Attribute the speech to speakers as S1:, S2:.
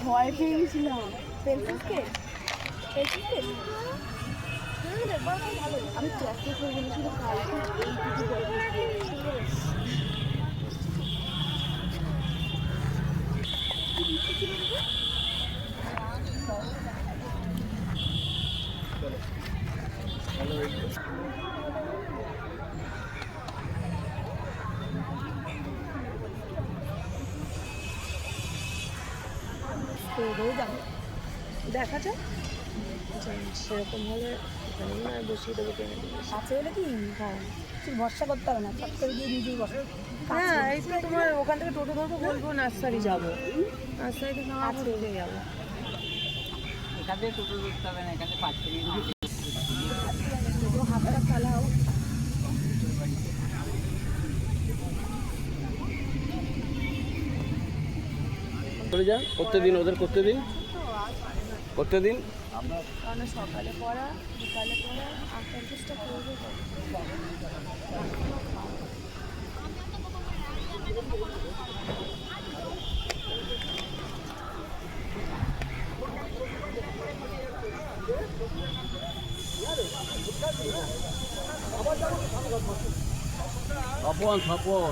S1: ভয় পেয়ে গেছিলাম। পেন্সিল স্কেচ আমি প্র্যাকটিস হয়ে গেছিল কালকে এইটুকু দেখা যাক সেরকম হলে এখানে না বসিয়ে দেবো টেনে কাছে হলে কি হ্যাঁ ঠিক ভরসা করতে হবে না সব করে দিয়ে নিজেই বসে হ্যাঁ এই তো তোমার ওখান থেকে টোটো ধরবো বলবো নার্সারি যাবো নার্সারি থেকে চলে যাবো
S2: এখান থেকে টোটো ধরতে হবে না এখানে 5 মিনিট
S1: হাতটা চালাও
S3: চলে যান করতে দিন ওদের করতে দিন
S1: কারণ সকালে পড়া বিকালে পড়া আঁকার চেষ্টা করবে
S3: স্বপন